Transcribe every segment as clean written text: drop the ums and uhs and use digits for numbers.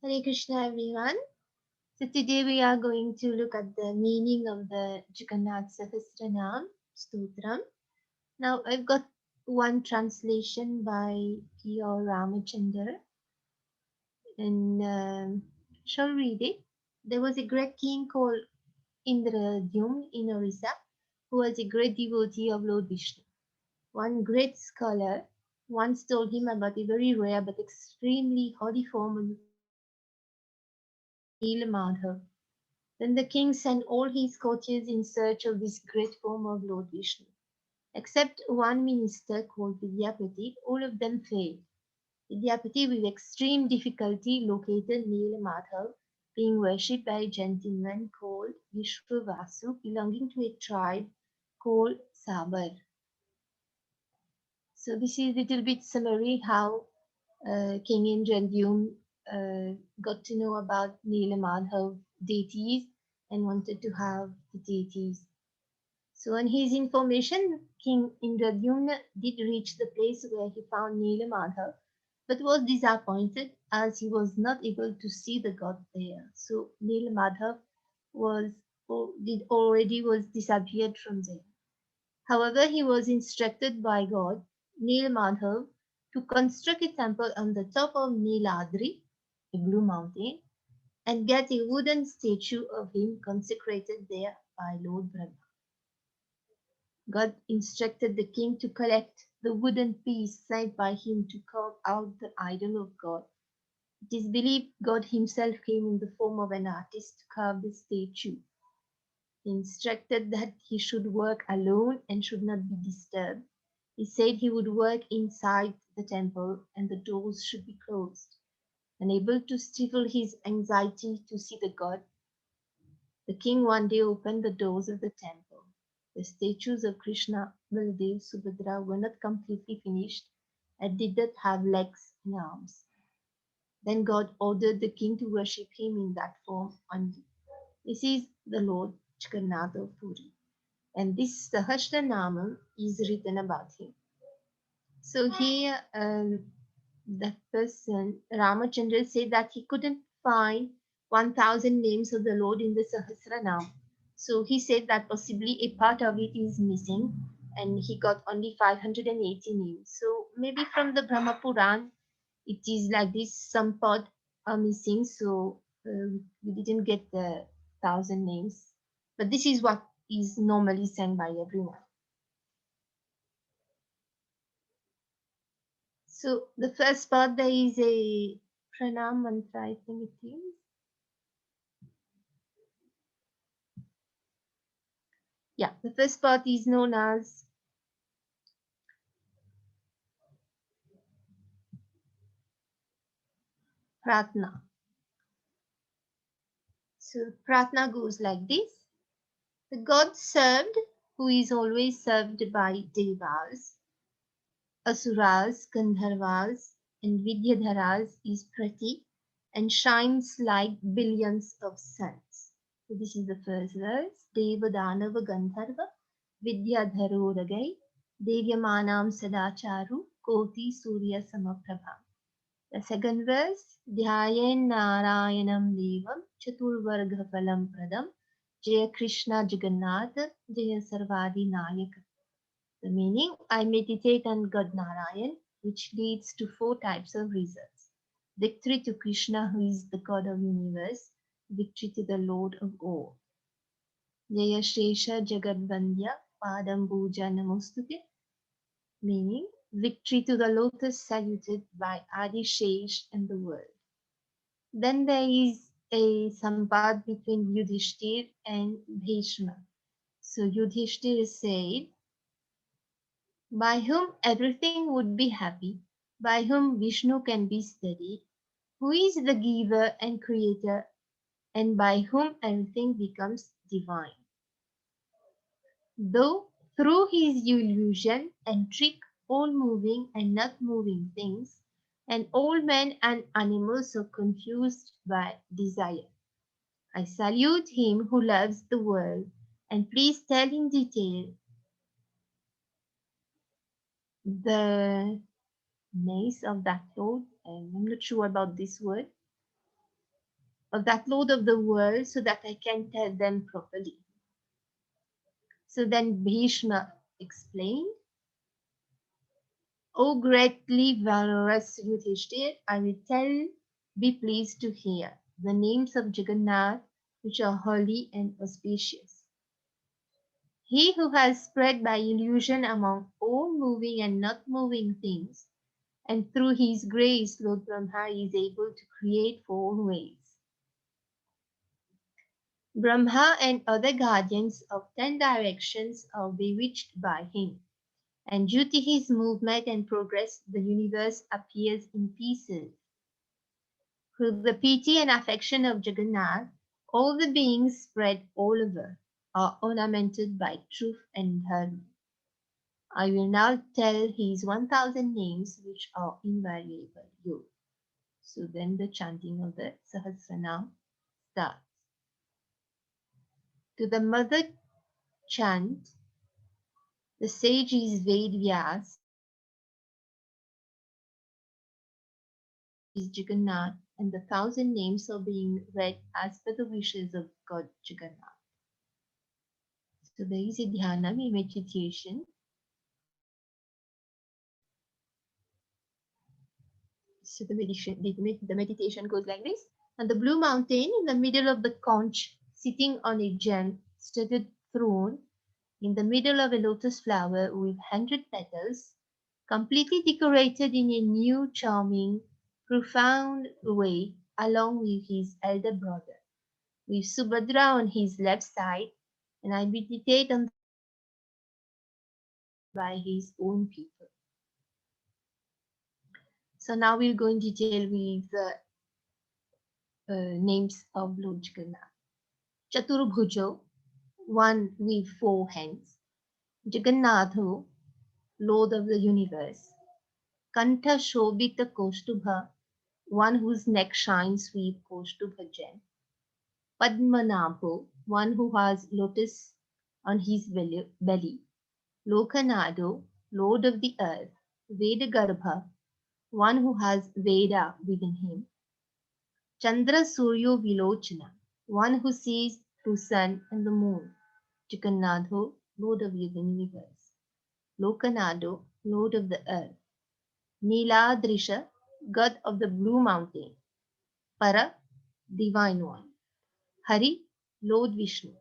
Hare Krishna everyone. So today we are going to look at the meaning of the Jagannath Sahasranam Stotram. Now I've got one translation by P.R. Ramachandra and shall read it. There was a great king called Indradyumna in Orissa who was a great devotee of Lord Vishnu. One great scholar once told him about a very rare but extremely holy form of Nilamadhav. Then the king sent all his courtiers in search of this great form of Lord Vishnu. Except one minister called Vidyapati, all of them failed. Vidyapati, with extreme difficulty, located Nilamadhav, being worshipped by a gentleman called Vishwavasu, belonging to a tribe called Sabar. So this is a little bit summary how King Indradyumna got to know about Nilamadhav deities and wanted to have the deities. So on his information, King Indradyumna did reach the place where he found Nilamadhav, but was disappointed as he was not able to see the god there. So Nilamadhav was did already was disappeared from there. However, he was instructed by God, Nilmadhav, to construct a temple on the top of Niladri, a blue mountain, and get a wooden statue of him consecrated there by Lord Brahma. God instructed the king to collect the wooden piece sent by him to carve out the idol of God. It is believed God himself came in the form of an artist to carve the statue. He instructed that he should work alone and should not be disturbed. He said he would work inside the temple and the doors should be closed. Unable to stifle his anxiety to see the god, the king one day opened the doors of the temple. The statues of Krishna, Baladev, Subhadra were not completely finished and did not have legs and arms. Then God ordered the king to worship him in that form only. This is the Lord Jagannath of Puri. And this Sahasranamam is written about him. So here, that person, Ramachandra, said that he couldn't find 1000 names of the Lord in the Sahasranam. So he said that possibly a part of it is missing and he got only 580 names. So maybe from the Brahma Puran, it is like this, some part are missing. So we didn't get the 1000 names. But this is what is normally sent by everyone. So the first part there is a pranam mantra, I think it is. Yeah, the first part is known as pratna. So pratna goes like this. The god served, who is always served by devas, asuras, gandharvas, and vidyadharas, is pretty and shines like billions of suns. So this is the first verse. Deva Danava Gandharva Vidyadharoragai Devyamanam Sadacharu Koti Surya Samaprabha. The second verse, Dhyayen Narayanam Devam Chaturvarga Phalam Pradam Jaya Krishna Jagannath Jaya Sarvadi Nayak. The meaning, I meditate on God Narayan, which leads to four types of results. Victory to Krishna, who is the God of universe, victory to the Lord of all. Jaya Shesha Jagadvandya Padam Puja Namostute, meaning victory to the lotus saluted by Adi Shesh and the world. Then there is a samvad between Yudhishthir and Bhishma. So Yudhishthir said, by whom everything would be happy, by whom Vishnu can be studied, who is the giver and creator, and by whom everything becomes divine. Though through his illusion and trick all moving and not moving things, and all men and animals are confused by desire. I salute him who loves the world, and please tell in detail the names of that Lord. I'm not sure about this word. of that Lord of the world so that I can tell them properly. So then Bhishma explained, O greatly valorous Yudhishthir, I will tell, be pleased to hear, the names of Jagannath, which are holy and auspicious. He who has spread by illusion among all moving and not moving things, and through his grace Lord Brahma is able to create four ways. Brahma and other guardians of 10 directions are bewitched by him, and due to his movement and progress the universe appears in pieces. Through the pity and affection of Jagannath, all the beings spread all over are ornamented by truth and dharma. I will now tell his 1000 names which are invariable. Yo. So then the chanting of the Sahasranam starts. To the mother chant, the sage is Ved Vyas, is Jagannath, and the 1000 names are being read as per the wishes of God Jagannath. So there is a dhyana, a meditation. So the meditation goes like this. On the blue mountain, in the middle of the conch, sitting on a gem-studded throne, in the middle of a lotus flower with 100 petals, completely decorated in a new, charming, profound way, along with his elder brother, with Subhadra on his left side, and I meditate on by his own people. So now we'll go in detail with the names of Lord Jagannath. Chaturbhujo, one with four hands. Jagannatho, Lord of the universe. Kantha Shobita Koshtubha, one whose neck shines with Koshtubha gem. Padmanabho, one who has lotus on his belly. Lokanado, Lord of the earth. Vedagarbha, one who has Veda within him. Chandra Suryo Vilochana, one who sees through sun and the moon. Jagannatho, Lord of the universe. Lokanado, Lord of the earth. Niladrisha, God of the blue mountain. Para, divine one. Hari, Lord Vishnu.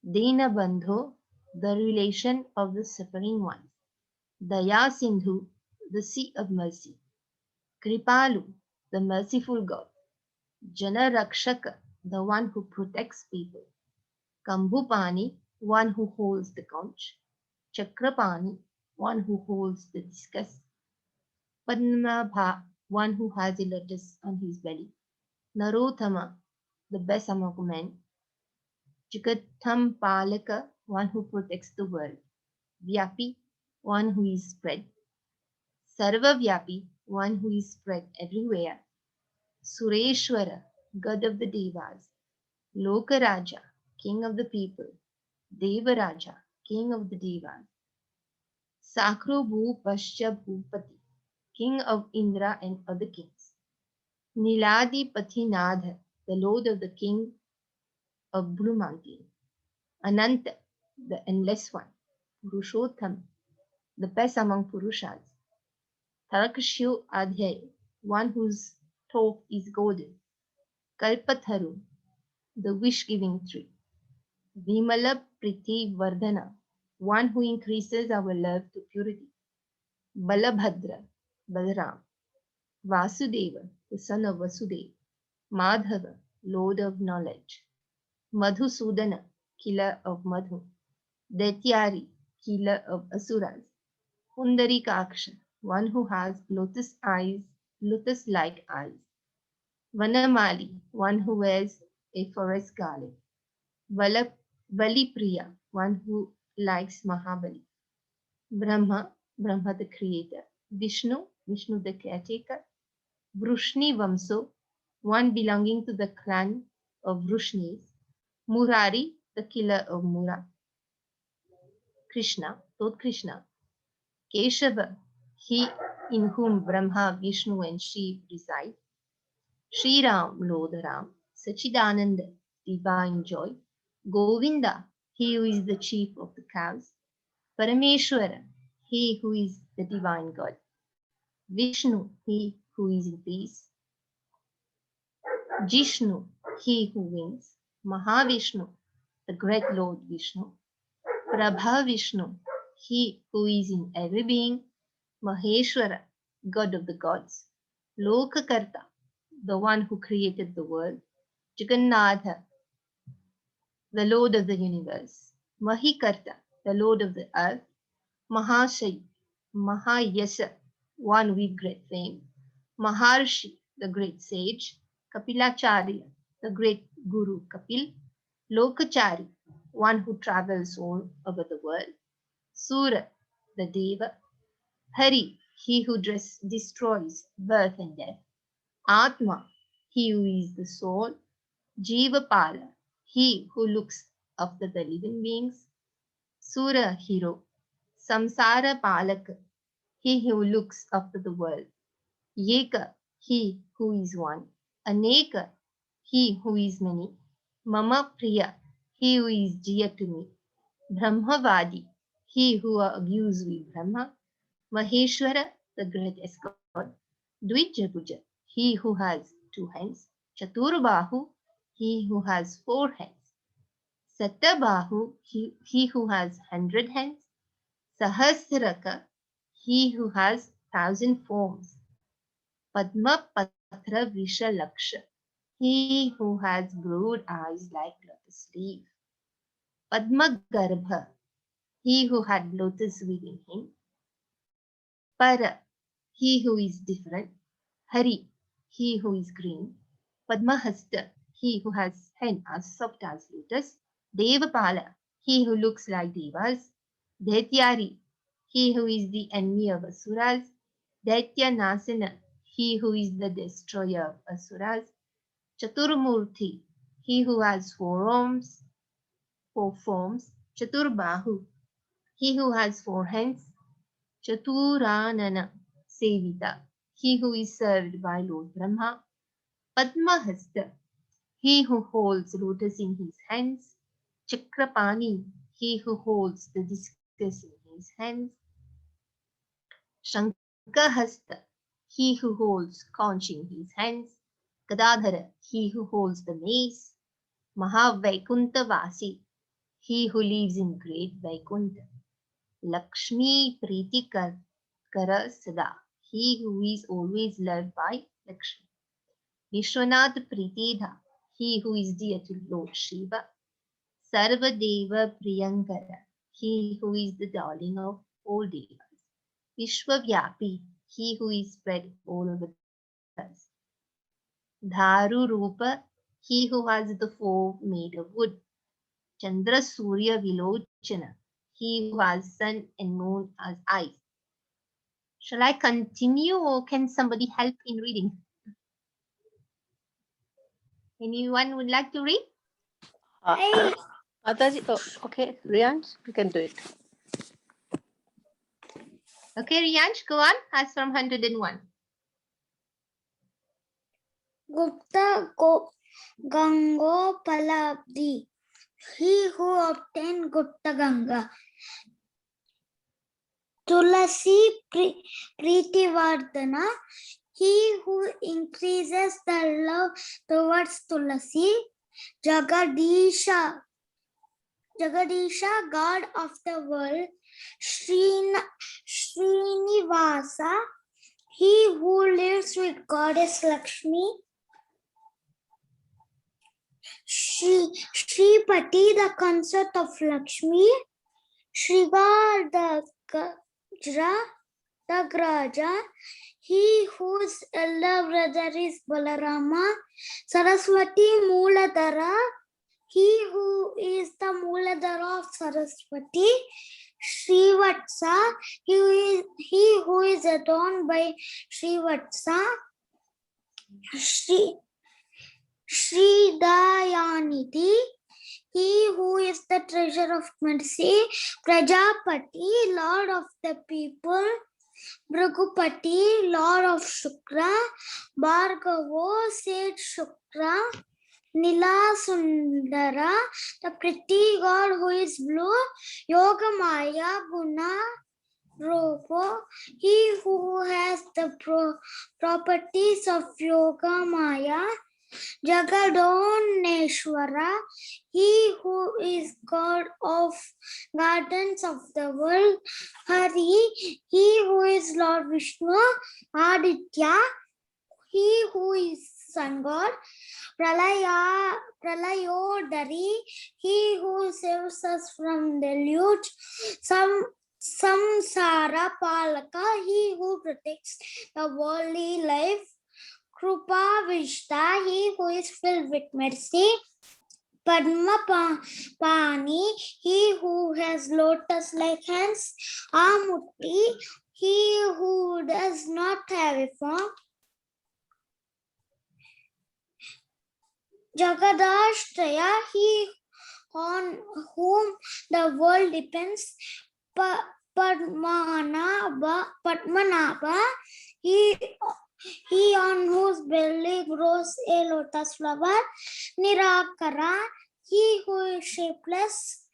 Dinabandho, the relation of the suffering ones. Daya Sindhu, the sea of mercy. Kripalu, the merciful God. Jana Rakshaka, the one who protects people. Kambhupani, one who holds the conch. Chakrapani, one who holds the discus. Padmanabha, one who has a lotus on his belly. Narottama, the best among men. Jagatham Palaka, one who protects the world. Vyapi, one who is spread. Sarva Vyapi, one who is spread everywhere. Sureshwara, God of the Devas. Lokaraja, king of the people. Devaraja, king of the Devas. Sakro Bhupascha Bhupati, king of Indra and other kings. Niladi Pathinadha, the lord of the king of Blue Mountain. Ananta, the endless one. Purushottam, the best among Purushas. Tarakshu Adhyay, one whose talk is golden. Kalpatharu, the wish-giving tree. Vimala Priti Vardhana, one who increases our love to purity. Balabhadra, Balaram. Vasudeva, the son of Vasudeva. Madhava, lord of knowledge. Madhusudana, killer of Madhu. Daityari, killer of Asuras. Pundarikaksha, one who has lotus eyes, lotus-like eyes. Vanamali, one who wears a forest garland. Balipriya, one who likes Mahabali. Brahma, Brahma the creator. Vishnu, Vishnu the caretaker. Vrushni Vamso, one belonging to the clan of Vrushnis. Murari, the killer of Mura. Krishna, Lord Krishna. Keshava, he in whom Brahma, Vishnu and Shiv reside. Sri Ram, Lord Ram. Sachidananda, divine joy. Govinda, he who is the chief of the cows. Parameshwara, he who is the divine God. Vishnu, he who is in peace. Jishnu, he who wins. Mahavishnu, the great Lord Vishnu. Prabha Vishnu, he who is in every being. Maheshwara, God of the gods. Lokakarta, the one who created the world. Jagannatha, the Lord of the universe. Mahikarta, the Lord of the earth. Mahashay, Mahayasa, one with great fame. Maharshi, the great sage. Kapilacharya, the great Guru Kapil. Lokachari, one who travels all over the world. Sura, the Deva. Hari, he who destroys birth and death. Atma, he who is the soul. Jivapala, he who looks after the living beings. Sura, hero. Samsara Palaka, he who looks after the world. Yeka, he who is one. Aneka, he who is many. Mama Priya, he who is dear to me. Brahmavadi, he who argues with Brahma. Maheshwara, the greatest God. Dvijabuja, he who has 2 hands. Chaturbahu, he who has 4 hands. Satabahu, he who has 100 hands. Sahasraka, he who has 1,000 forms. Padma Patra Vishalaksha, he who has broad eyes like lotus leaf. Padma Garbha, he who had lotus within him. Para, he who is different. Hari, he who is green. Padmahasta, he who has hand as soft as lotus. Devapala, he who looks like devas. Daityari, he who is the enemy of asuras. Daitya Nasana, he who is the destroyer of asuras. Chaturmurti, he who has 4 arms, 4 forms. Chaturbahu, he who has 4 hands. Chaturanana, Sevita, he who is served by Lord Brahma. Padmahasta, he who holds lotus in his hands. Chakrapani, he who holds the discus in his hands. Shankahasta, he who holds conch in his hands. Gadadhara, he who holds the mace. Mahavaikuntha Vasi, he who lives in great Vaikuntha. Lakshmi Priti Kara Sada, he who is always loved by Lakshmi. Vishwanath Pritidha, he who is dear to Lord Shiva. Sarvadeva Priyankara, he who is the darling of all devas. Vishwavyapi, he who is spread all over the earth. Dharu Rupa, he who has the form made of wood. Chandra Surya Vilochana, he who has sun and moon as eyes. Shall I continue or can somebody help in reading? Anyone would like to read? Mataji, okay, Riyansh, you can do it. Okay, Riyansh, go on. As from 101. Gupta Gangopalabdi, he who obtained Gupta Ganga. Tulasi Pritivardhana, he who increases the love towards Tulasi. Jagadisha, God of the world. Srinivasa, he who lives with Goddess Lakshmi. Shripati, the consort of Lakshmi. Shrivar, the Graja, he whose elder brother is Balarama. Saraswati Mooladhara, he who is the Mooladhara of Saraswati. Srivatsa, he who is adorned by Srivatsa. Sri Dayanidhi, he who is the treasure of mercy. Prajapati, Lord of the people. Bhragupati, Lord of Shukra. Bhargavo, sage Shukra. Nila Sundara, the pretty god who is blue. Yogamaya Guna Ropo, he who has the properties of Yogamaya. Jagadoneshwara, he who is god of gardens of the world. Hari, he who is Lord Vishnu. Aditya, he who is sun god. Pralayodari, he who saves us from deluge. Samsara Palaka, he who protects the worldly life. Krupa Vishta, he who is filled with mercy. Padma Pani, he who has lotus-like hands. Amurti, he who does not have a form. Jagadashraya, he on whom the world depends. Padmanabha, he on whose belly grows a lotus flower. Nirakara, he who is shapeless.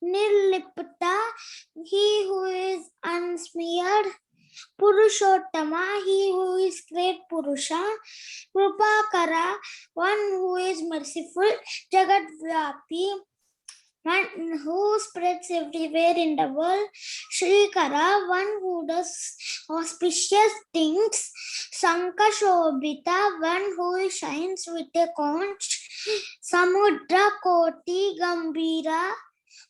Nirlipta, he who is unsmeared. Purushottama, he who is great Purusha. Krupakara, one who is merciful. Jagadvyapi, one who spreads everywhere in the world. Shrikara, one who does auspicious things. Sankashobhita, one who shines with a conch. Samudra Koti Gambira,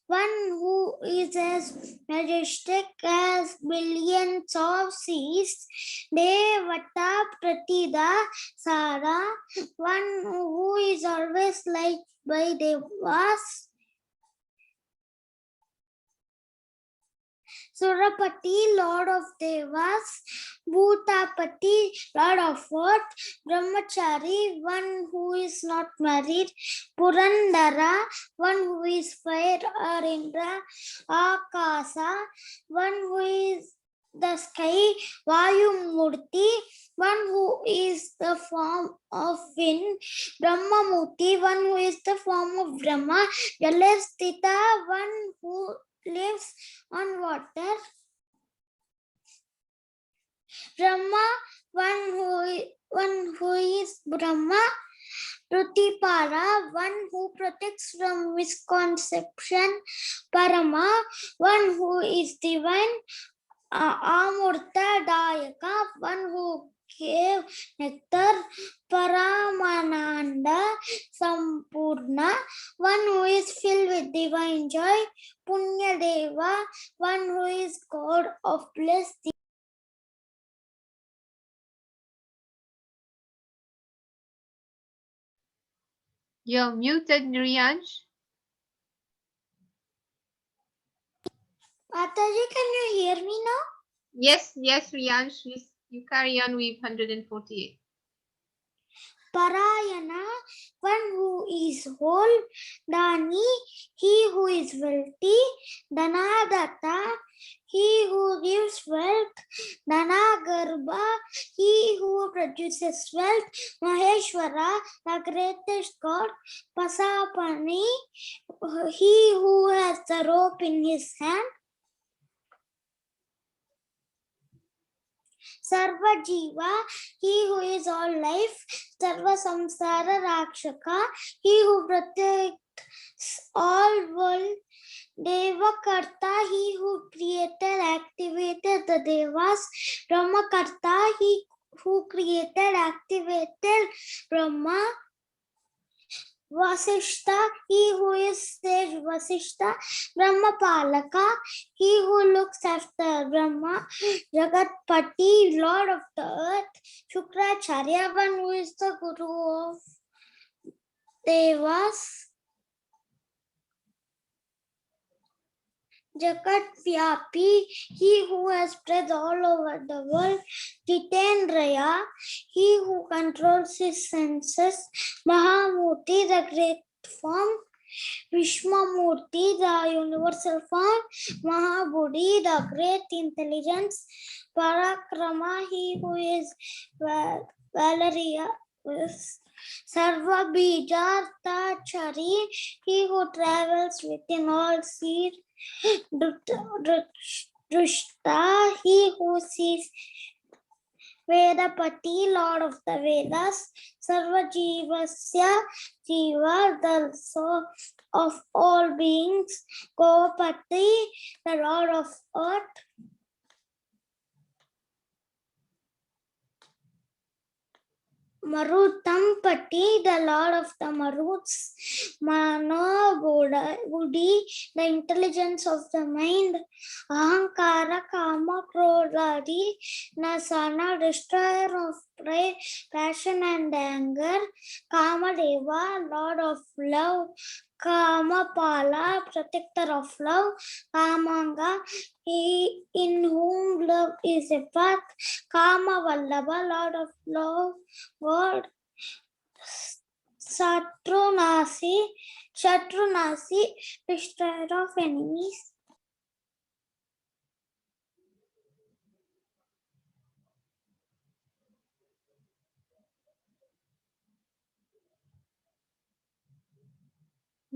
one who is as majestic as billions of seas. Devata Pratida Sara, one who is always liked by Devas. Surapati, Lord of Devas. Bhutapati, Lord of Earth. Brahmachari, one who is not married. Purandara, one who is fire or Indra. Akasa, one who is the sky. Vayumurti, one who is the form of wind. Brahmamurti, one who is the form of Brahma. Jalastita, one who lives on water. Brahma, one who is Brahma. Prutipara, one who protects from misconception. Parama, one who is divine. Amurta Dayaka, one who gave nectar. Paramananda Sampurna, one who is filled with divine joy. Punya Deva, one who is God of blessing. You're muted, Nriyansh. Mataji, can you hear me now? Yes, Riyansh. You carry on with 148. Parayana, one who is whole. Dani, he who is wealthy. Dhanadatta, he who gives wealth. Dhanagarbha, he who produces wealth. Maheshwara, the greatest god. Pasapani, he who has the rope in his hand. Sarva Jiva, he who is all life. Sarva Samsara Rakshaka, he who protects all world. Deva Karta, he who created, activated the Devas. Brahma Karta, he who created, activated Brahma. Vasishta, he who is sage Vasishta. Brahma Palaka, he who looks after Brahma. Jagatpati, Lord of the earth. Shukracharya, one who is the Guru of Devas. Jagat Vyapi, he who has spread all over the world. Jitendraya, he who controls his senses. Mahamurti, the great form. Vishwamurti, the universal form. Mahabudhi, the great intelligence. Parakrama, he who is Sarva Bijartachari, he who travels within all seas. Drushta, he who sees. Vedapati, Lord of the Vedas. Sarva Jivasya, Jiva, the soul of all beings. Govapati, the Lord of earth. Marutam-pati, the Lord of the Maruts. Mano-buddhi, the intelligence of the mind. Ahankara, Kama, Krodhadi, Nasana, destroyer of pride, passion and anger. Kamadeva, Lord of love. Kamapala, protector of love. Kamanga, he in whom love is a path. Kama Vallabha, Lord of love, God. Shatrunasi, destroyer of enemies.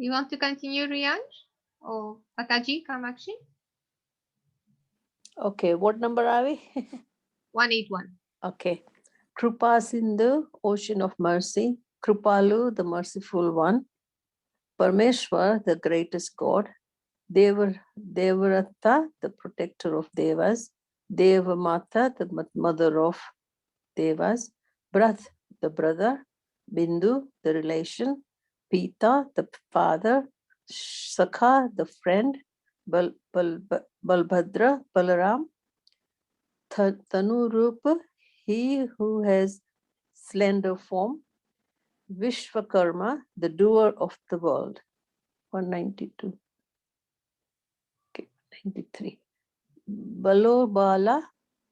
You want to continue, Riyansh? Or Mataji, Kamakshi? Okay, what number are we? 181. Okay. Krupa Sindhu, ocean of mercy. Krupalu, the merciful one. Parmeshwar, the greatest God. Devarata, the protector of Devas. Devamata, the mother of Devas. Brath, the brother. Bindu, the relation. Pita, the father. Sakha, the friend. Balbhadra, Balaram. Tanurupa, he who has slender form. Vishwakarma, the doer of the world. 192. Okay, 93. Balobala,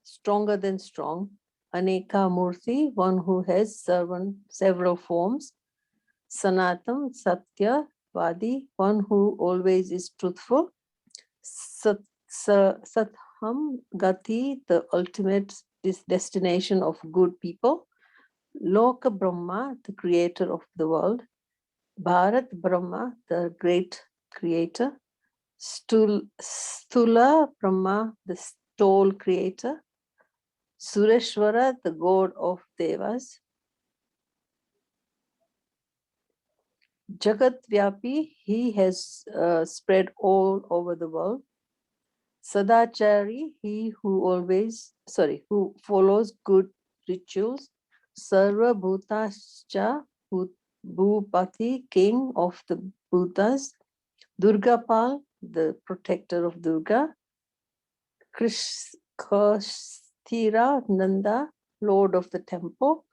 stronger than strong. Aneka Murthy, one who has several forms. Sanatam, Satya, Vadi, one who always is truthful. Satham, Gati, the ultimate destination of good people. Loka Brahma, the creator of the world. Bharat Brahma, the great creator. Stula Brahma, the tall creator. Sureshwara, the god of Devas. Jagat Vyapi, he has spread all over the world. Sadachari, he who follows good rituals. Sarva Bhutascha, Bhupati, king of the Bhutas. Durgapal, the protector of Durga. Kristhira Nanda, lord of the temple.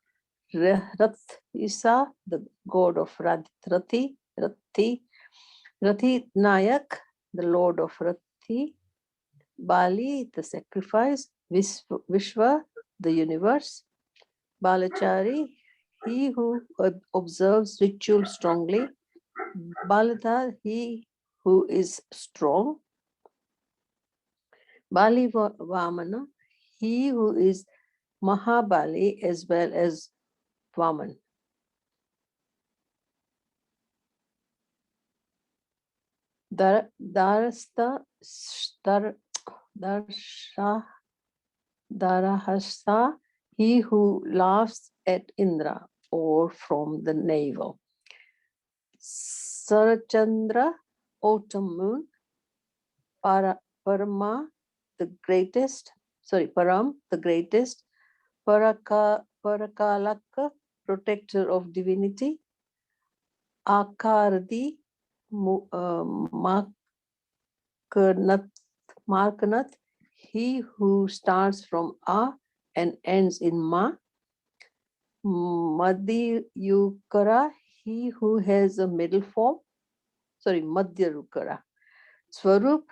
Rath Isa, the god of Rathi. Rathi Nayak, the lord of Rathi. Bali, the sacrifice. Vishwa, the universe. Balachari, he who observes ritual strongly. Baladha, he who is strong. Bali Vamana, he who is Mahabali as well as Vaman. Darahasta, he who laughs at Indra or from the navel. Sarachandra, autumn moon. Parama, the greatest. Param, the greatest. Parakalaka, protector of divinity. Akardi, Markanath, he who starts from A and ends in Ma. Madhyukara, he who has a middle form. Madhyukara. Swarup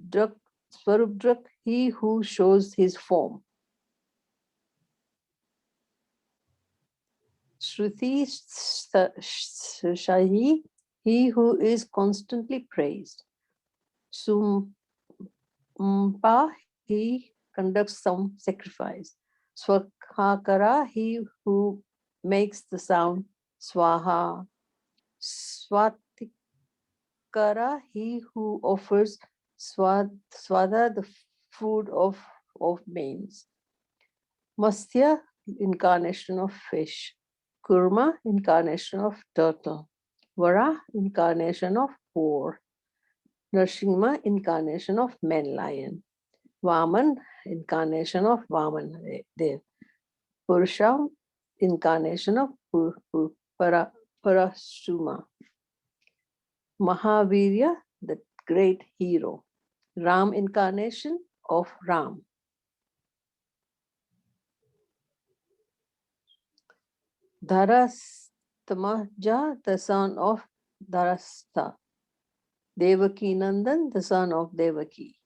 Drak, he who shows his form. Shruti Shahi, he who is constantly praised. Sumpa, he conducts some sacrifice. Swakhakara, he who makes the sound Swaha. Swatikara, he who offers Swada, the food of mains. Mastya, incarnation of fish. Kurma, incarnation of turtle. Vara, incarnation of boar. Nrsimha, incarnation of man lion. Vaman, incarnation of Vaman Dev. Purusha, incarnation of Parashuma. Mahavirya, the great hero. Ram, incarnation of Ram. Dharastamaja, the son of Dharastha. Devaki Nandan, the son of Devaki.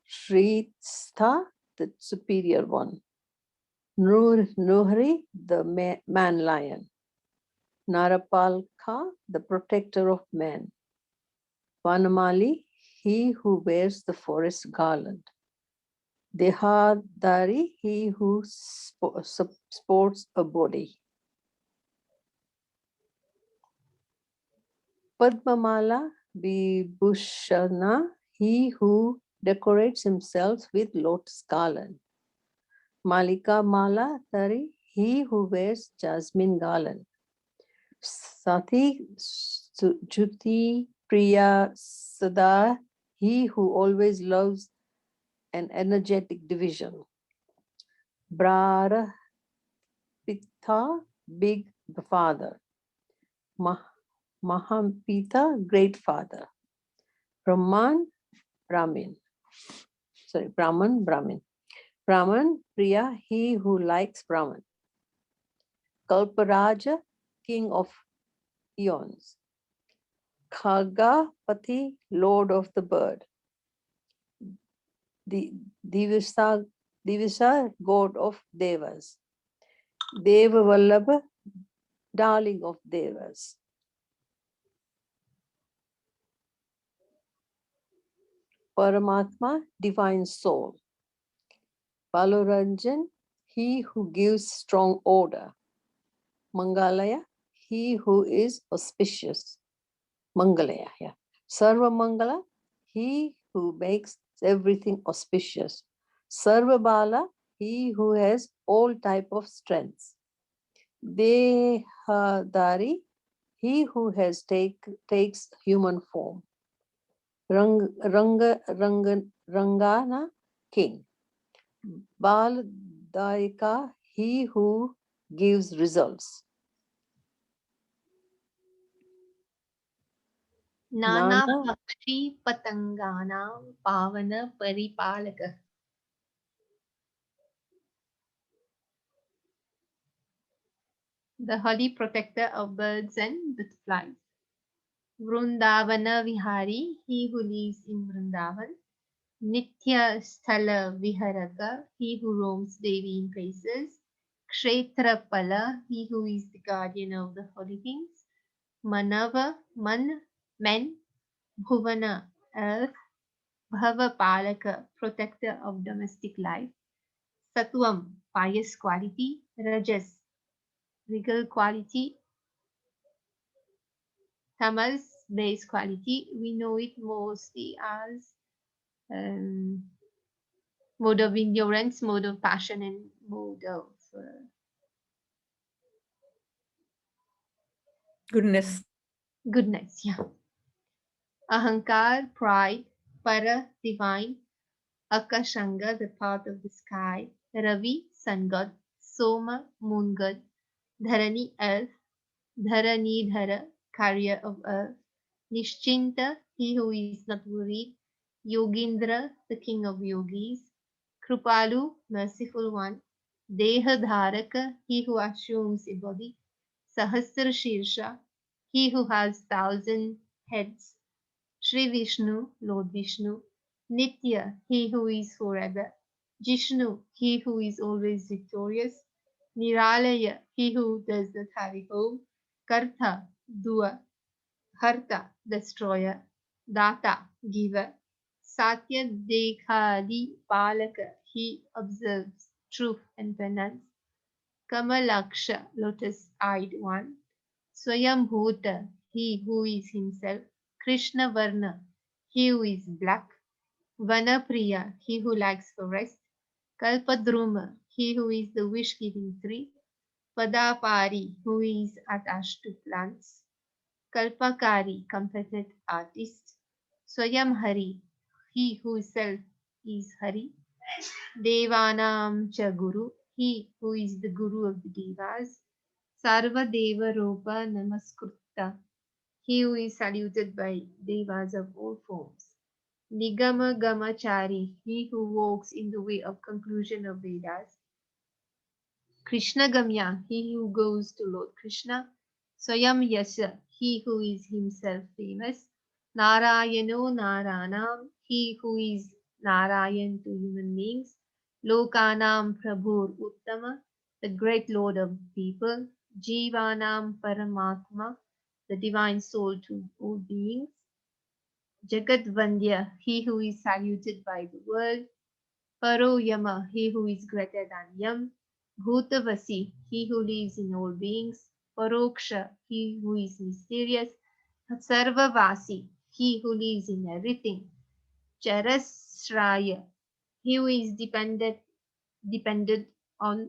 Shristha, the superior one. Nuhri, the man lion. Narapalka, the protector of man. Vanamali, he who wears the forest garland. Dehadari, he who sports a body. Padmamala Vibhushana, he who decorates himself with lotus garland. Malika Mala Tari, he who wears jasmine garland. Sati Juti Priya Sada, he who always loves an energetic division. Brara Pitha, big father. Mahampita, great father. Brahman, Brahmin. Sorry, Brahman, Brahmin. Brahman, Priya, he who likes Brahman. Kalparaja, king of eons. Khagapati, lord of the bird. Divisa, god of Devas. Deva Vallabha, darling of Devas. Paramatma, divine soul. Baloranjan, he who gives strong order. Mangalaya, he who is auspicious. Mangalaya, yeah. Sarva Mangala, he who makes everything auspicious. Sarva Bala, he who has all type of strengths. Dehadari, he who has takes human form. Rangana, king. Baldaika, he who gives results. Nana Pakshi Patangana Pavana Paripalaka. The holy protector of birds and butterflies. Vrundavana Vihari, he who lives in Vrindavan. Nitya Sthala Viharaka, he who roams daily in places. Kshetra Pala, he who is the guardian of the holy things. Manava, men. Bhuvana, earth. Bhava Palaka, protector of domestic life. Satvam, pious quality. Rajas, regal quality. Tamas, base quality. We know it mostly as mode of endurance, mode of passion, and mode of goodness. Yeah. Ahankar, pride. Para, divine. Akashanga, the path of the sky. Ravi, sun god. Soma, moon god. Dharani, earth. Dharanidhara, carrier of earth. Nishchinta, he who is not worried. Yogindra, the king of yogis. Krupalu, merciful one. Dehadharaka, he who assumes a body. Sahasra Shirsha, he who has 1,000 heads. Sri Vishnu, Lord Vishnu. Nitya, he who is forever. Jishnu, he who is always victorious. Niralaya, he who does not have a home. Kartha, doer. Harta, destroyer. Data, giver. Satya Dekhadi Palaka, he observes truth and penance. Kamalaksha, lotus-eyed one. Swayambhuta, he who is himself. Krishna Varna, he who is black. Vanapriya, he who likes forest. Kalpadruma, he who is the wish-giving tree. Padapari, who is attached to plants. Kalpakari, completed artist. Swayam Hari, he who self is Hari. Devanam cha Guru, he who is the Guru of the Devas. Sarva Deva Ropa Namaskruta, he who is saluted by Devas of all forms. Nigama Gamachari, he who walks in the way of conclusion of Vedas. Krishna Gamya, he who goes to Lord Krishna. Swayam Yasha, he who is himself famous. Narayano Naranam, he who is Narayan to human beings. Lokanam Prabhur Uttama, the great Lord of people. Jivanam Paramatma, the divine soul to all beings. Jagat Vandya, he who is saluted by the world. Paro Yama, he who is greater than Yam. Bhutavasi, he who lives in all beings. Paroksha, he who is mysterious. Sarvavasi, he who lives in everything. Charasraya, he who is dependent on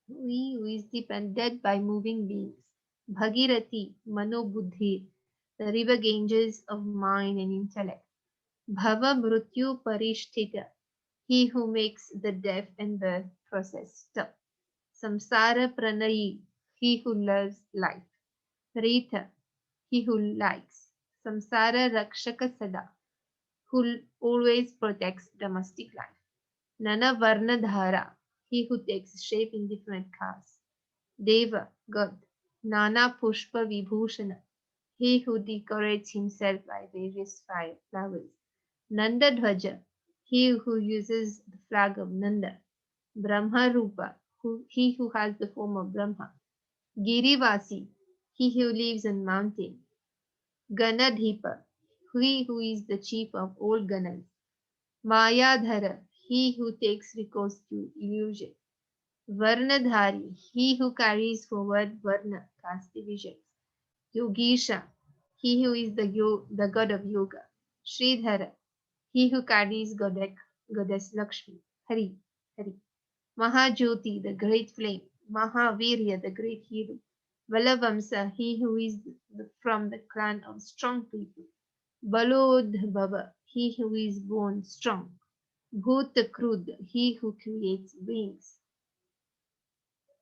he who is depended by moving beings. Bhagirathi, Manobuddhi, the river Ganges of mind and intellect. Bhava Mrutyu Parishtita, he who makes the death and birth process stop. Samsara Pranayi, he who loves life. Rita, he who likes. Samsara Rakshaka Sada, who always protects domestic life. Nana Varnadhara, he who takes shape in different castes. Deva, God. Nana Pushpa Vibhushana, he who decorates himself by various flowers. Nanda Dhwaja, he who uses the flag of Nanda. Brahma Rupa, he who has the form of Brahma. Girivasi, he who lives on mountain. Ganadhipa, he who is the chief of all Ganas. Mayadhara, he who takes recourse to illusion. Varnadhari, he who carries forward Varna, caste divisions. Yogisha, he who is the god of yoga. Sridhara, he who carries goddess Lakshmi. Hari, Hari. Mahajyoti, the great flame. Mahavirya, the great hero. Valavamsa, he who is from the clan of strong people. Balodhbhava, he who is born strong. Bhutakrud, he who creates beings.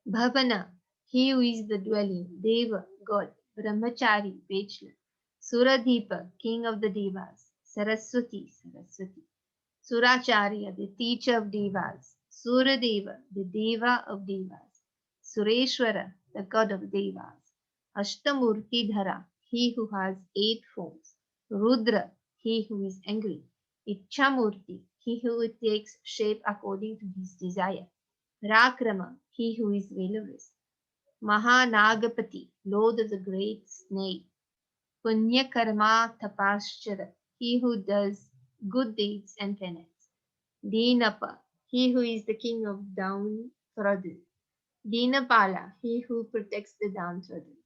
Bhavana, he who is the dwelling. Deva, God. Brahmachari, bachelor. Suradhipa, king of the devas. Saraswati, Saraswati. Suracharya, the teacher of devas. Suradeva, the deva of devas. Sureshwara, the god of devas. Ashtamurti Dhara, he who has 8 forms. Rudra, he who is angry. Ichamurti, he who takes shape according to his desire. Rakrama, he who is valorous. Mahanagapati, Lord of the great snake. Punyakarma Tapaschara, he who does good deeds and penance. Dinapa, he who is the king of downtrodden. Dinapala, he who protects the downtrodden.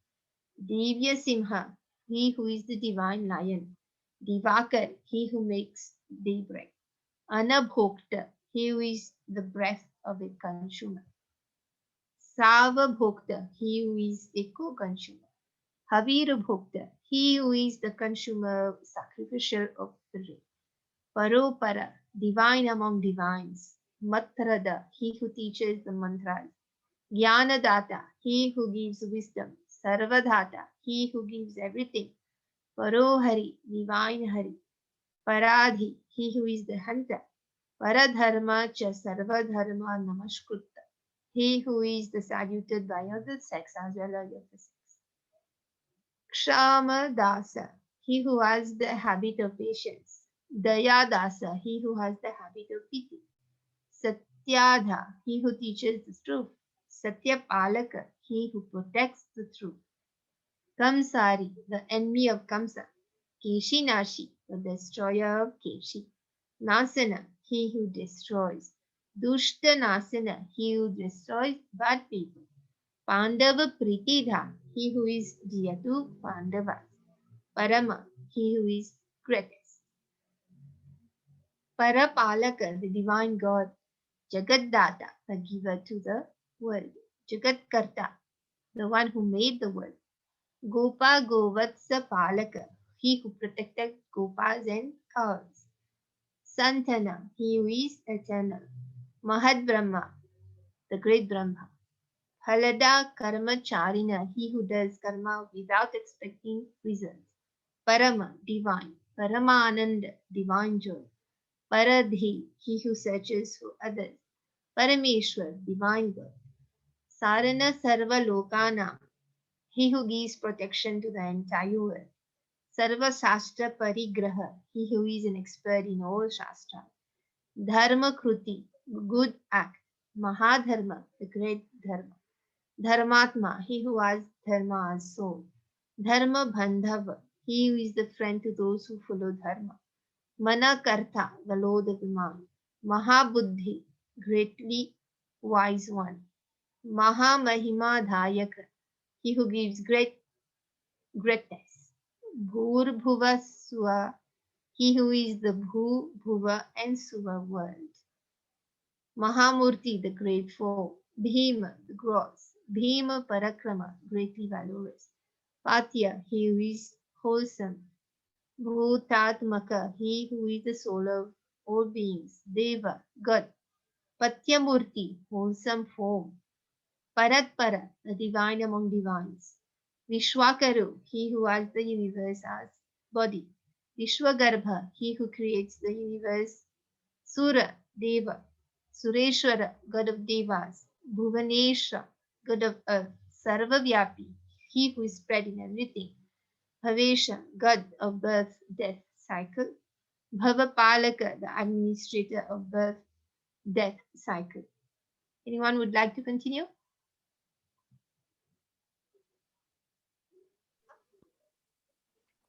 Divya Simha, he who is the divine lion. Divakar, he who makes daybreak. Anabhokta, he who is the breath of a consumer. Savabhokta, he who is a co-consumer. Havirabhokta, he who is the consumer sacrificial offering. Paropara, divine among divines. Matrada, he who teaches the mantras. Jnanadata, he who gives wisdom. Sarvadhata, he who gives everything. Parohari, divine Hari. Paradhi, he who is the hunter. Paradharma cha sarvadharma namaskruta, he who is the saluted by other sex as well as other sex. Kshama Dasa, he who has the habit of patience. Daya Dasa, he who has the habit of pity. Satyadha, he who teaches the truth. Satyapalaka, he who protects the truth. Kamsari, the enemy of Kamsa. Keshinashi, the destroyer of Keshi. Nasana, he who destroys. Dushta Nasana, he who destroys bad people. Pandava Pritidha, he who is dear to Pandavas. Parama, he who is greatest. Parapalaka, the divine God. Jagaddata, the giver to the world. Jagatkarta, the one who made the world. Gopa Govatsa Palaka, he who protected Gopas and cows. Santana, he who is eternal. Mahad Brahma, the great Brahma. Phalada Karma Charina, he who does karma without expecting results. Parama, divine. Paramananda, divine joy. Paradhi, he who searches for others. Parameshwar, divine God. Sarana Sarva Lokana, he who gives protection to the entire world. Sarva Shastra Parigraha, he who is an expert in all Shastra. Dharma Kruti, good act. Mahadharma, the great Dharma. Dharmatma, he who has Dharma as soul. Dharma Bandhava, he who is the friend to those who follow Dharma. Manakartha, the Lord of the mind. Mahabuddhi, greatly wise one. Mahamahima Dhayaka, he who gives greatness. Bhurbhuva Swa, he who is the Bhu, Bhuva and Suva world. Mahamurti, the great foe. Bhima, the gross. Bhima Parakrama, greatly valorous. Patya, he who is wholesome. Bhutatmaka, he who is the soul of all beings. Deva, God. Patyamurti, wholesome form. Paratpara, the divine among divines. Vishwakaru, he who has the universe as body. Vishwagarbha, he who creates the universe. Sura, Deva. Sureshwara, god of devas. Bhuvanesha, god of earth. Sarvavyapi, he who is spread in everything. Bhavesha, god of birth, death, cycle. Bhavapalaka, the administrator of birth, death, cycle. Anyone would like to continue?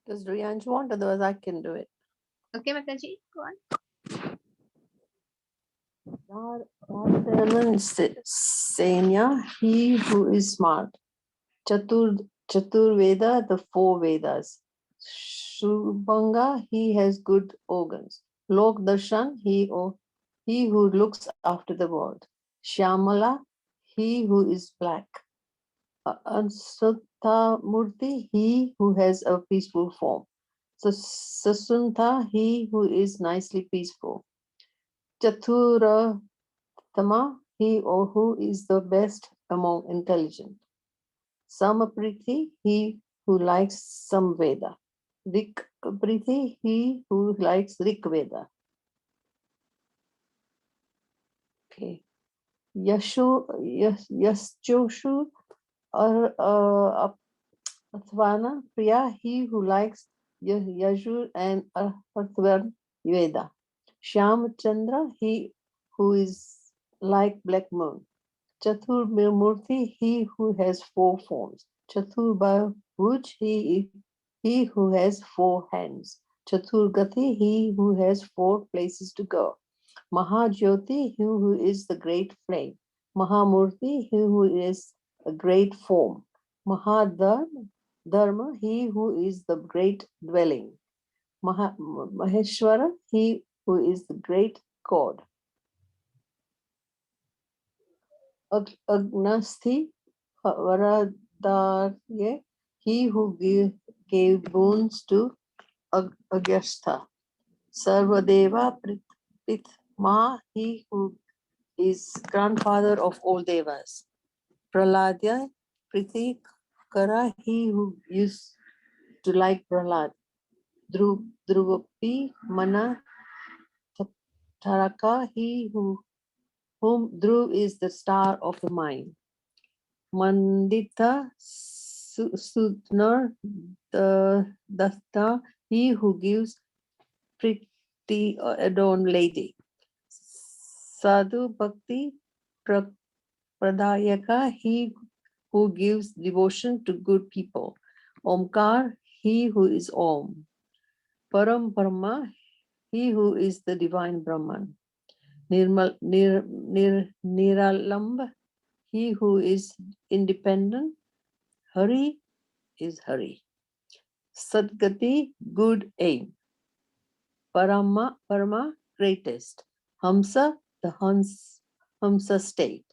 Does Rianj want? Otherwise, I can do it. Okay, Mataji, go on. Vardhaman Senya, he who is smart. Chaturveda, the four Vedas. Shubhanga, he has good organs. Lok Darshan, he who looks after the world. Shyamala, he who is black. Ansutha Murti, he who has a peaceful form. Sasuntha, he who is nicely peaceful. Chaturatama, he or who is the best among intelligent. Samapriti, he who likes Samveda. Rikpriti, he who likes Rik Veda. Okay. Yaschoshu Athvana Priya, he who likes Yajur and Arthvan Veda. Shyam Chandra, he who is like black moon. Chatur Murti, he who has four forms. Chatur Bhuj, he who has four hands. Chatur Gati, he who has four places to go. Mahajyoti, he who is the great flame. Mahamurti, he who is a great form. Mahadharma, he who is the great dwelling. Maheshwara, he who is the great God. Agnasthi Varadarye, he who gave boons to Agastha. Sarvadeva Pritma, he who is grandfather of all devas. Praladya Priti Kara, he who used to like Prahlad. Dhruvapi Mana Taraka, he whom Dhruv is the star of the mind. Mandita Sudnar the Datta, he who gives pretty adorned lady. Sadhu Bhakti Pradayaka, he who gives devotion to good people. Omkar, he who is Om. Param Brahma, he who is the divine Brahman. Niralamb, he who is independent. Hari is Hari. Sadgati, good aim. Parama, greatest. Hamsa, the Hamsa state.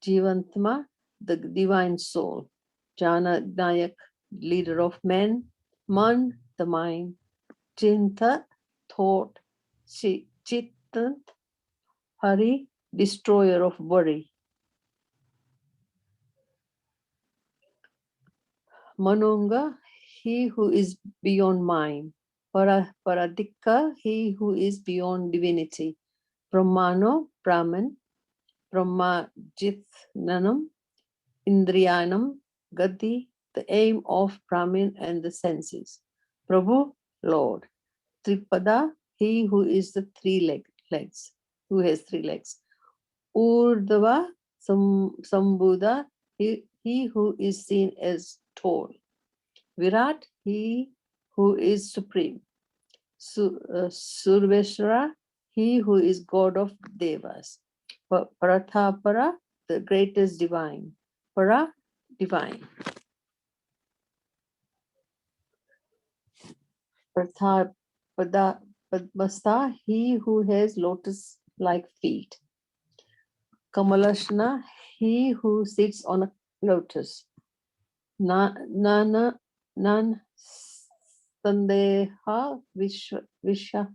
Jivantma, the divine soul. Jana Nayak, leader of men. Man, the mind. Chinta, thought. Chitant, Hari, destroyer of worry. Manunga, he who is beyond mind. Paradikka, he who is beyond divinity. Brahmano, Brahman. Brahmajitnanam, Indriyanam, Gati, the aim of Brahmin and the senses. Prabhu, Lord. Tripada, he who is the legs, who has 3 legs. Urdhava, Sambuddha, he who is seen as tall. Virat, he who is supreme. Surveshwara, he who is God of Devas. Parathapara, the greatest divine. Para, divine. Prathapada Padmasta, he who has lotus-like feet. Kamalashna, he who sits on a lotus. Nana Sandeha Visha.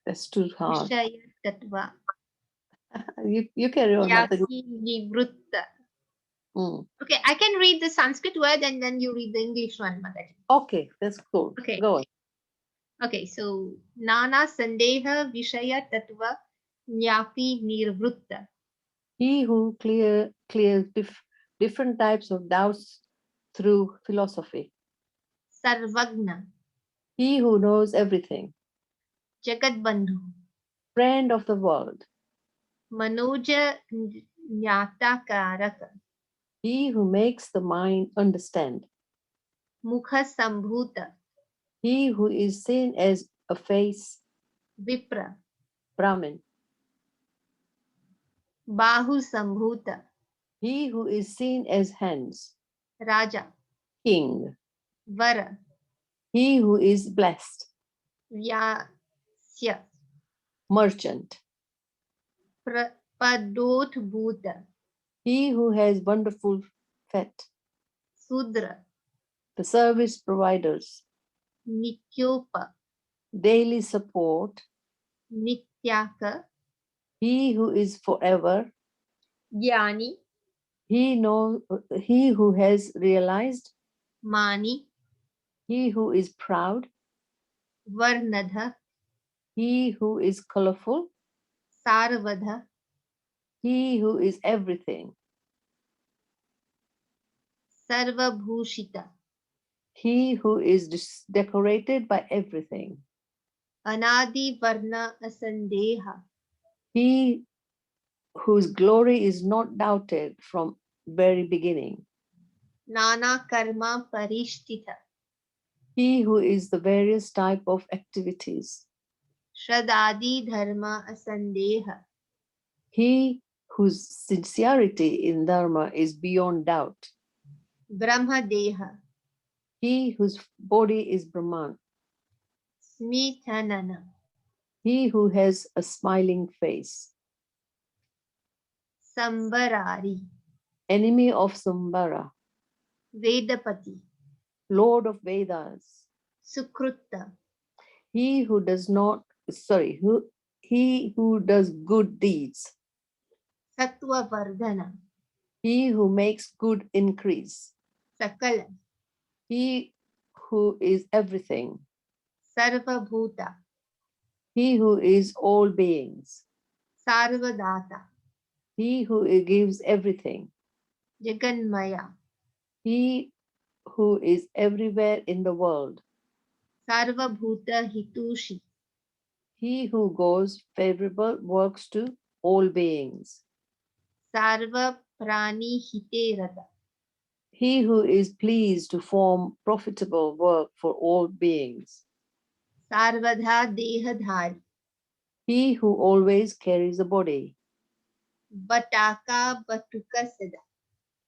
That's too hard. Vishaya Tattva. You carry on. Mataji. Yaki Nivrutta. Mm. Okay, I can read the Sanskrit word and then you read the English one, Mataji. Okay, that's cool. Okay. Go on. Okay, so Nana Sandeha Vishaya Tattva Nyapi Nirvrutta. He who clears different types of doubts through philosophy. Sarvagna. He who knows everything. Jagat Bandhu. Friend of the world. Manoja Nyata Karaka. He who makes the mind understand. Mukha Sambhuta. He who is seen as a face. Vipra. Brahmin. Bahu Sambhuta. He who is seen as hands. Raja. King. Vara. He who is blessed. Vyasya. Merchant. Padot Bhuta. He who has wonderful fat. Sudra. The service providers. Nityopa. Daily support. Nityaka. He who is forever. Jnani. He who has realized. Mani. He who is proud. Varnadha. He who is colorful. Sarvadha. He who is everything. Sarvabhushita. He who is decorated by everything. Anadi Varna Asandeha. He whose glory is not doubted from very beginning. Nana Karma Parishtita. He who is the various type of activities. Shradadi Dharma Asandeha. He whose sincerity in dharma is beyond doubt. Brahma Deha. He whose body is Brahman. Smithanana. He who has a smiling face. Sambarari. Enemy of Sambara. Vedapati. Lord of Vedas. Sukrutta. He who does good deeds. Sattva Vardhana. He who makes good increase. Sakala. He who is everything. Sarva Bhuta. He who is all beings. Sarvadata. He who gives everything. Jaganmaya. He who is everywhere in the world. Sarva Bhuta Hitushi. He who goes favorable works to all beings. Sarva Prani Hiterata. He who is pleased to form profitable work for all beings. Sarvadha Dehadhari. He who always carries a body. Bataka Batuka Sada.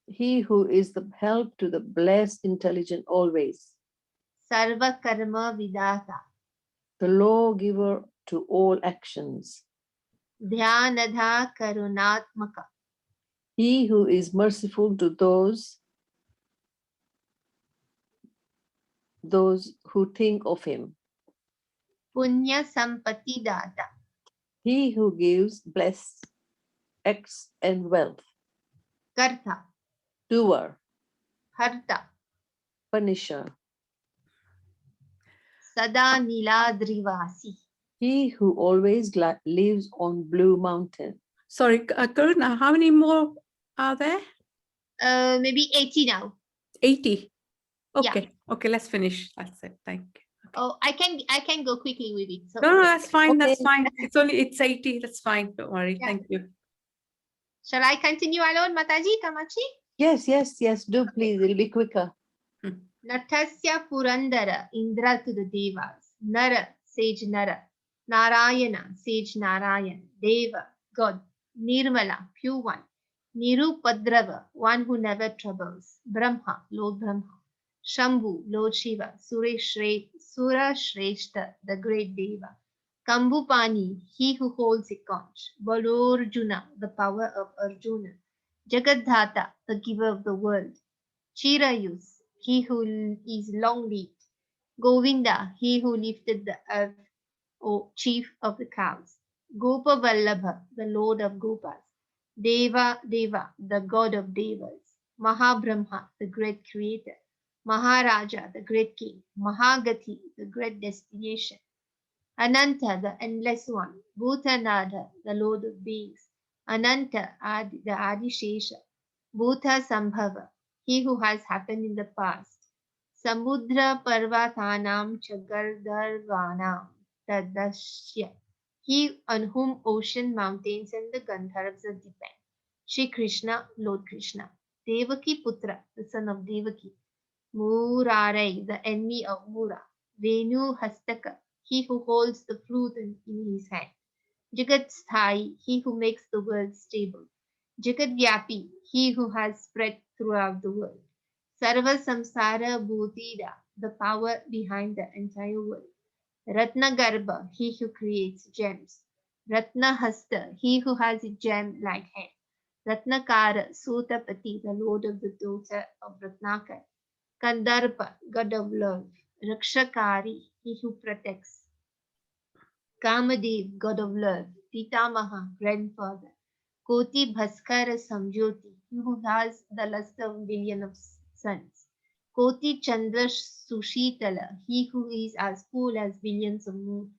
He who is the help to the blessed, intelligent always. Sarva Karma Vidata. The lawgiver to all actions. Dhyanadha Karunatmaka. He who is merciful to those who think of him. Punya Sampati Data. He who gives blessed acts and wealth. Kartha. Doer, Harta. punisher. Sada Niladrivasi. He who always lives on Blue Mountain. Sorry, Karuna, how many more are there? Maybe 80 now. 80. Yeah. Okay, okay, let's finish. That's it. Thank you. Oh, I can go quickly with it. So No, that's fine. That's Okay. fine. It's 80. That's fine. Don't worry. Yeah. Thank you. shall I continue alone, Mataji, Kamachi? Yes, do please, it'll be quicker. Natasya Purandara, Indra to the Devas. Nara, sage Nara. Narayana, sage Narayan. Deva, God. Nirmala, pure one. Nirupadrava, one who never troubles. Brahma, Lord Brahma. Shambhu, Lord Shiva. Sura Shrestha, the great Deva. Kambupani, he who holds a conch. Balorjuna, the power of Arjuna. Jagadhata, the giver of the world. Chirayus, he who is long-lived. Govinda, he who lifted the earth, O chief of the cows. Gopa Vallabha, the lord of Gopas. Deva, the god of devas. Mahabrahma, the great creator. Maharaja, the great king. Mahagati, the great destination. Ananta, the endless one. Bhutanada, the lord of beings. Ananta, the Adishesha. Bhuta Sambhava, he who has happened in the past. Samudra Parvatanam Chagardharvanam Tadashya, he on whom ocean, mountains, and the Gandharvas depend. Shri Krishna, Lord Krishna. Devaki Putra, the son of Devaki. Murarai, the enemy of Mura. Venu Hastaka, he who holds the flute in his hand. Jagat Sthai, he who makes the world stable. Jagat Vyapi, he who has spread throughout the world. Sarva Samsara Bhutida, the power behind the entire world. Ratna Garbha, he who creates gems. Ratna Hasta, he who has a gem-like hand. Ratnakara, Sutapati, the lord of the daughter of Ratnakar. Kandarpa, god of love. Rakshakari, he who protects. Kamadev, god of love. Pitamaha, grandfather. Koti Bhaskara Samjoti, he who has the luster of billion of suns. Koti Chandra Sushitala, he who is as cool as billions of moons.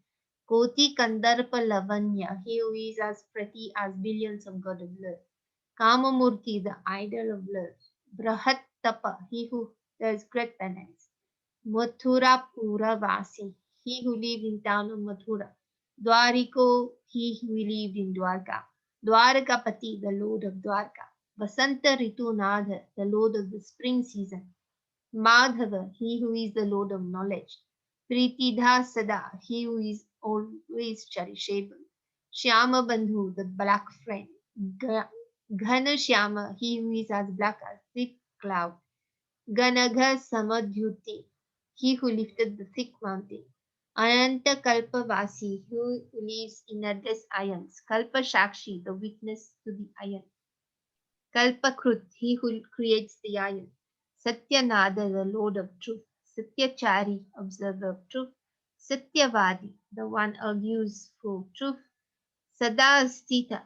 Koti Kandarpa Lavanya, he who is as pretty as billions of god of love. Kamamurti, the idol of love. Brahat Tapa, he who does great penance. Mathura Pura Vasi, he who lived in town of Mathura. Dwariko, he who lived in Dwarka. Dwarakapati, the lord of Dwarka. Vasanta Ritunadha, the lord of the spring season. Madhava, he who is the lord of knowledge. Pritidha Sada, he who is always cherishable. Shyama Bandhu, the black friend. Ghana Shyama, he who is as black as thick cloud. Ganagha Samadhyuti, he who lifted the thick mountain. Ananta Kalpavasi, who lives in endless ions. Kalpa Shakshi, the witness to the iron. Kalpakrut, he who creates the iron. Satyanada, the lord of truth. Satyachari, observer of truth. Satyavadi, the one argues for truth. Sadastita,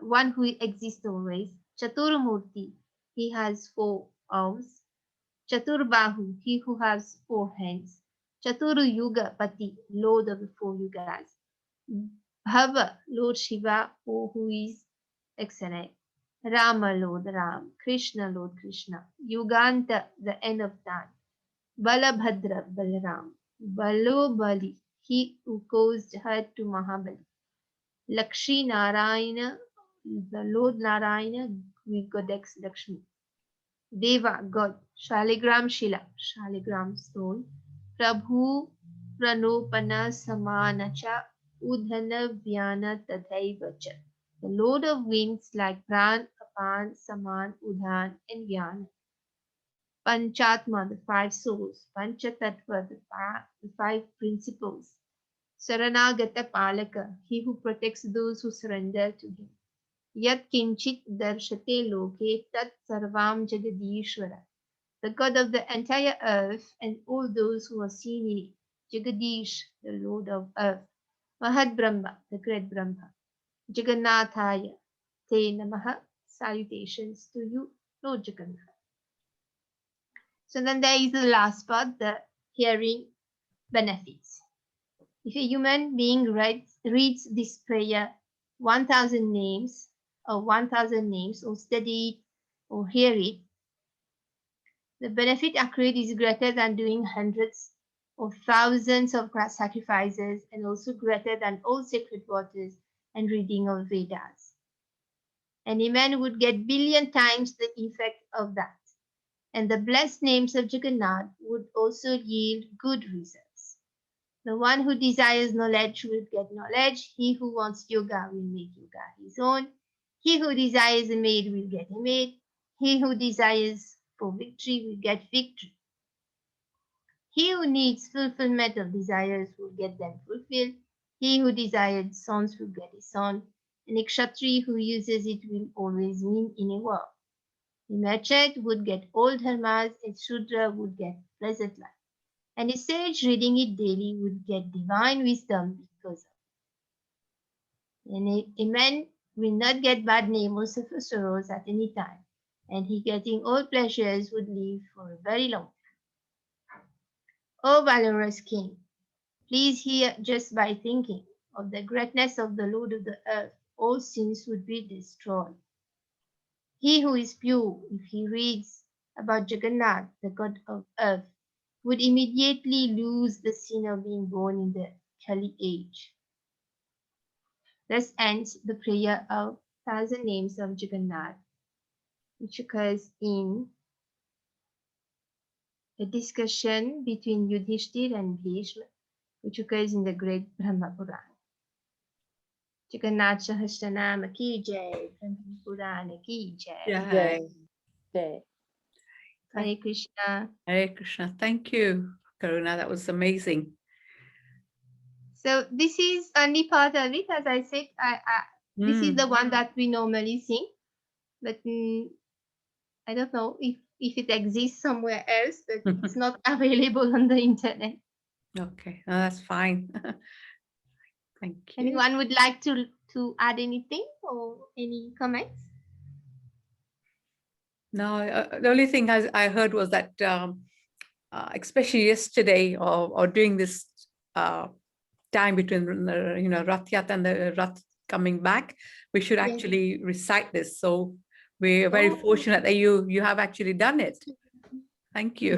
one who exists always. Chaturmurti, he has 4 arms. Chaturbahu, he who has 4 hands. Chaturuyuga Pati, lord of the 4 yugas. Bhava, Lord Shiva, who is excellent. Rama, Lord Ram. Krishna, Lord Krishna. Yuganta, the end of time. Balabhadra, Balaram. Balobali, he who caused her to Mahabali. Lakshmi Narayana, the Lord Narayana, goddess Lakshmi. Deva, God. Shaligram Shila, Shaligram soul. Prabhu Pranopana Samanacha, Udhana Vyana Tathaiva cha. The Lord of winds like Pran, Apan, Saman, Udhan, and Vyana. Panchatma, the five souls. Panchatattva, the five principles. Saranagata Palaka, he who protects those who surrender to him. Yat Kinchit Darshate Loke Tat Sarvam Jagadishwara. The God of the entire earth and all those who are seen in it. Jagadish, the Lord of earth. Mahad Brahma, the great Brahma. Jagannathaya, Te Namaha, salutations to you, Lord Jagannath. So then there is the last part, the hearing benefits. If a human being reads this prayer 1,000 names or study it or hear it, the benefit accrued is greater than doing hundreds or thousands of sacrifices and also greater than all sacred waters and reading of Vedas. Any man would get billion times the effect of that. And the blessed names of Jagannath would also yield good results. The one who desires knowledge will get knowledge. He who wants yoga will make yoga his own. He who desires a maid will get a maid. He who desires for victory will get victory. He who needs fulfillment of desires will get them fulfilled. He who desired sons will get a son. And a kshatri who uses it will always win in a war. A merchant would get all dharmas, a shudra would get pleasant life. And a sage reading it daily would get divine wisdom because of it. And a man will not get bad name or suffer sorrows at any time. And he getting all pleasures would live for a very long time. O valorous king, please hear just by thinking of the greatness of the Lord of the earth, all sins would be destroyed. He who is pure, if he reads about Jagannath, the god of earth, would immediately lose the sin of being born in the Kali age. Thus ends the prayer of 1,000 names of Jagannath, which occurs in a discussion between Yudhishthir and Bhishma, which occurs in the great Brahma Purana. Jagannath Sahasranama ki jai, Brahma Purana ki jai. Jai. Jai. Hare Krishna. Hare Krishna. Thank you, Karuna. That was amazing. So this is only part of it. As I said, this is Mm. the one that we normally sing, but I don't know if it exists somewhere else, but it's not available on the internet. Okay, no, that's fine. Thank you. Anyone would like to add anything or any comments? No, the only thing I heard was that, especially yesterday or during this time between Rath Yatra and the Rath coming back, we should Yes. actually recite this. So we're very Oh. fortunate that you have actually done it. Thank you.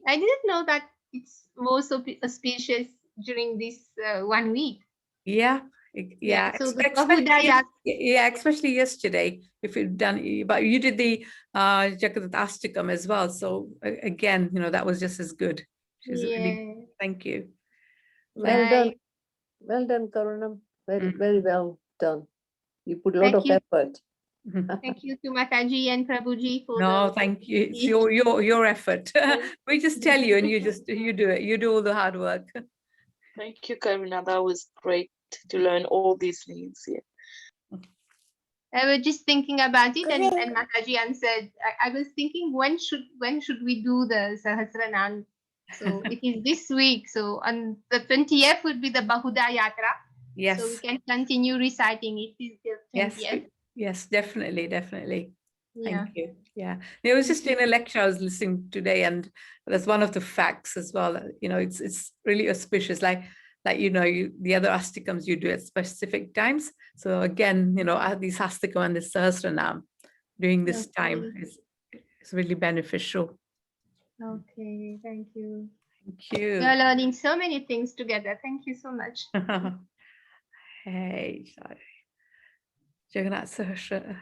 I didn't know that it's more so auspicious during this 1 week. Yeah. So the Bahudaya. Especially yesterday, if you've done, but you did the Jagannath Astakam as well. So again, that was just as good. Really, thank you. Well done. Right. Well done, Karunam. Very, Mm. very well done. You put a lot Thank of you. effort. Thank you to Mataji and Prabhuji for No, the thank you. It's your effort. We just tell you, and you do it. You do all the hard work. Thank you, Karuna. That was great to learn all these names here. I was just thinking about it, and Mataji answered. I was thinking, when should we do the Sahasranam? So it is this week. So on the 20th would be the Bahuda Yatra. Yes. So we can continue reciting it. Is the 20th? Yes, definitely. Yeah. Thank you. Yeah, it was just in a lecture I was listening today, and that's one of the facts as well. It's really auspicious. Like the other astikams you do at specific times. So again, these astikam and this Sahasranam during this time is really beneficial. Okay, thank you. Thank you. We are learning so many things together. Thank you so much. Hey, Jagannath Sahasranam.